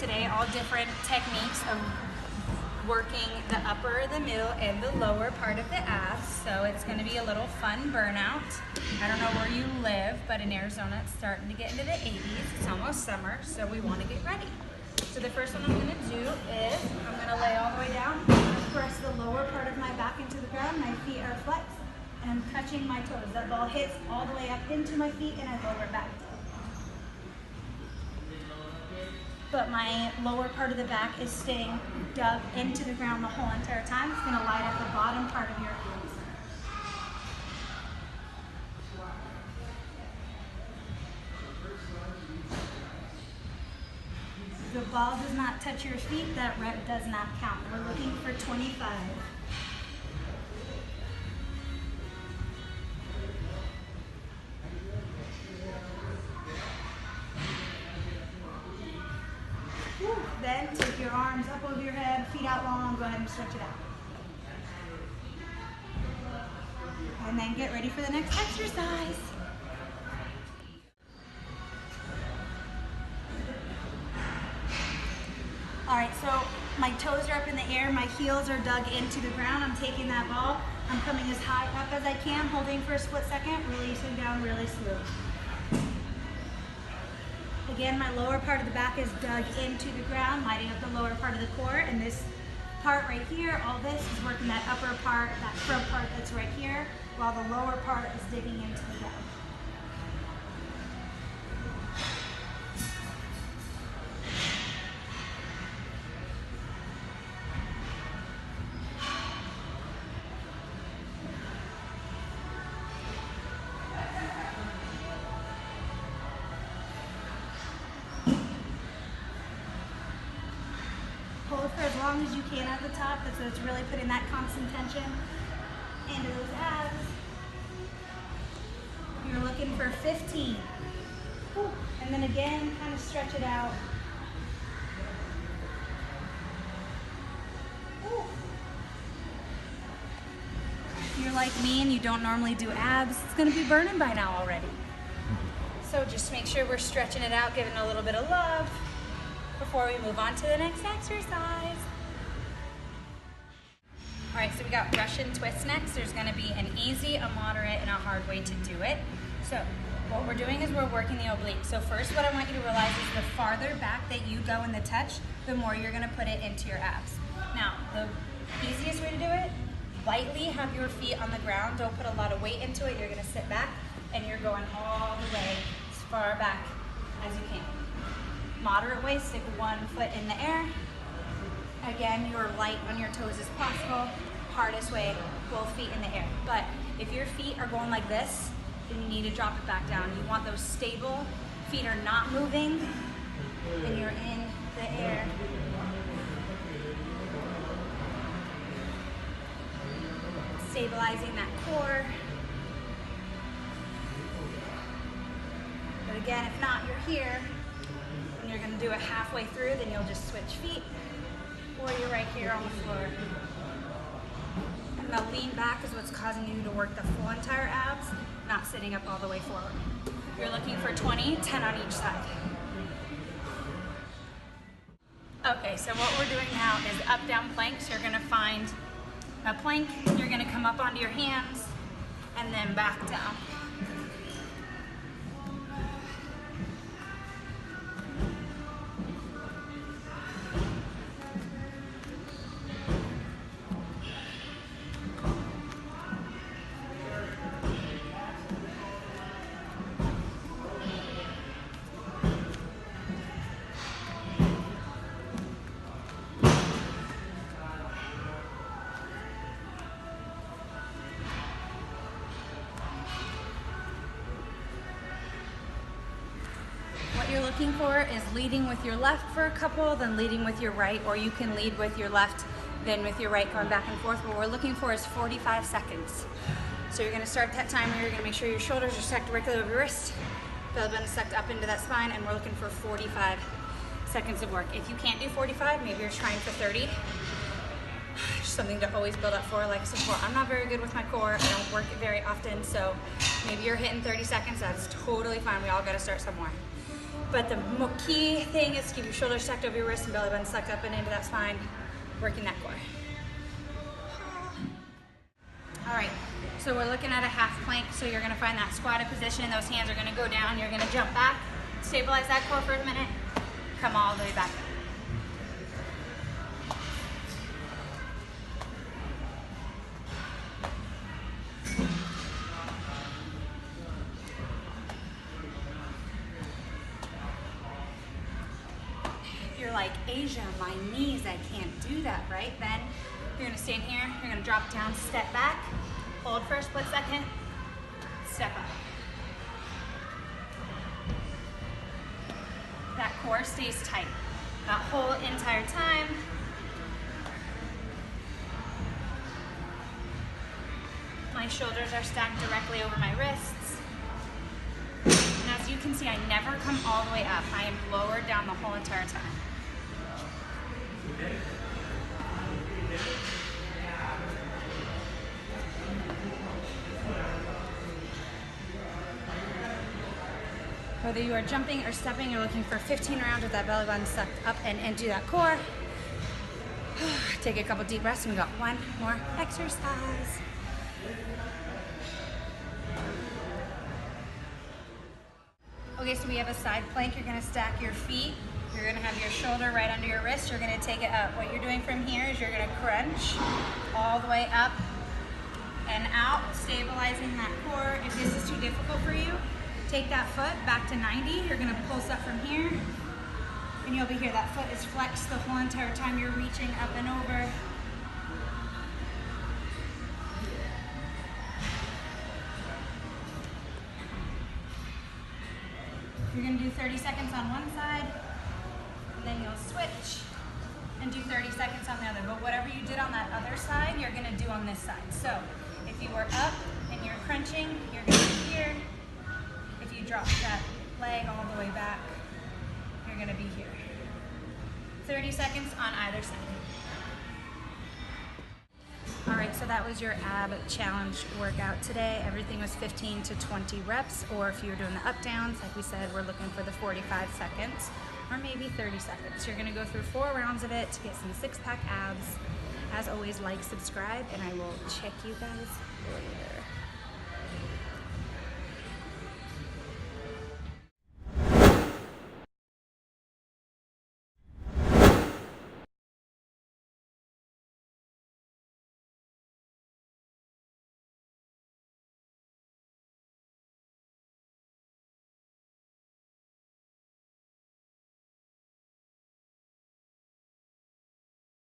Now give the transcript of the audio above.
today, all different techniques of working the upper, the middle, and the lower part of the abs. So it's gonna be a little fun burnout. I don't know where you live, but in Arizona, it's starting to get into the 80s. It's almost summer, so we wanna get ready. So the first one I'm gonna do is, I'm gonna lay all the way down. I'm gonna press the lower part of my back into the ground. My feet are flexed, and I'm touching my toes. That ball hits all the way up into my feet, and I lower it back. But my lower part of the back is staying dug into the ground the whole entire time. It's gonna light up the bottom part of your abs. If the ball does not touch your feet, that rep does not count. We're looking for 25. Then take your arms up over your head, feet out long, go ahead and stretch it out. And then get ready for the next exercise. All right, so my toes are up in the air, my heels are dug into the ground. I'm taking that ball, I'm coming as high up as I can, holding for a split second, releasing down really slow. Again, my lower part of the back is dug into the ground, lighting up the lower part of the core, and this part right here, all this is working that upper part, that front part that's right here, while the lower part is digging into the ground. Hold for as long as you can at the top, so it's really putting that constant tension into those abs. You're looking for 15. And then again, kind of stretch it out. If you're like me and you don't normally do abs, it's gonna be burning by now already. So just make sure we're stretching it out, giving it a little bit of love before we move on to the next exercise. All right, so we got Russian twist next. There's gonna be an easy, a moderate, and a hard way to do it. So what we're doing is we're working the oblique. So first what I want you to realize is the farther back that you go in the touch, the more you're gonna put it into your abs. Now, the easiest way to do it, lightly have your feet on the ground. Don't put a lot of weight into it. You're gonna sit back and you're going all the way as far back as you can. Moderate way, stick one foot in the air. Again, you're light on your toes as possible. Hardest way, both feet in the air. But if your feet are going like this, then you need to drop it back down. You want those stable, feet are not moving, and you're in the air. Stabilizing that core. But again, if not, you're here. You're gonna do it halfway through, then you'll just switch feet, or you're right here on the floor. And the lean back is what's causing you to work the full entire abs, not sitting up all the way forward. You're looking for 20, 10 on each side. Okay, so what we're doing now is up, down plank. So you're gonna find a plank, you're gonna come up onto your hands, and then back down. What you're looking for is leading with your left for a couple, then leading with your right, or you can lead with your left, then with your right, going back and forth. What we're looking for is 45 seconds. So you're gonna start that timer, you're gonna make sure your shoulders are stacked directly over your wrist, belly button sucked up into that spine, and we're looking for 45 seconds of work. If you can't do 45, maybe you're trying for 30. Just something to always build up for, like I said before, I'm not very good with my core, I don't work it very often, so maybe you're hitting 30 seconds, that's totally fine, we all gotta start somewhere. But the key thing is to keep your shoulders stacked over your wrist and belly button sucked up and into that spine, working that core. All right, so we're looking at a half plank. So you're gonna find that squatted position. Those hands are gonna go down. You're gonna jump back, stabilize that core for a minute, come all the way back up. You're like, Asia, my knees, I can't do that, right? Then you're gonna stand here, you're gonna drop down, step back, hold for a split second, step up. That core stays tight that whole entire time. My shoulders are stacked directly over my wrists. And as you can see, I never come all the way up. I am lowered down the whole entire time. Whether you are jumping or stepping, you're looking for 15 rounds with that belly button sucked up and into that core. Take a couple deep breaths and we got one more exercise. Okay, so we have a side plank. You're gonna stack your feet. You're gonna have your shoulder right under your wrist. You're gonna take it up. What you're doing from here is you're gonna crunch all the way up and out, stabilizing that core. If this is too difficult for you, take that foot back to 90. You're gonna pulse up from here, and you'll be here. That foot is flexed the whole entire time you're reaching up and over. You're gonna do 30 seconds on one side, and then you'll switch and do 30 seconds on the other. But whatever you did on that other side, you're gonna do on this side. So if you were up and you're crunching, you're gonna be here. If you drop that leg all the way back, you're gonna be here. 30 seconds on either side. All right, so that was your ab challenge workout today. Everything was 15 to 20 reps, or if you were doing the up downs, like we said, we're looking for the 45 seconds, or maybe 30 seconds. You're gonna go through 4 rounds of it to get some 6-pack abs. As always, like, subscribe, and I will check you guys later.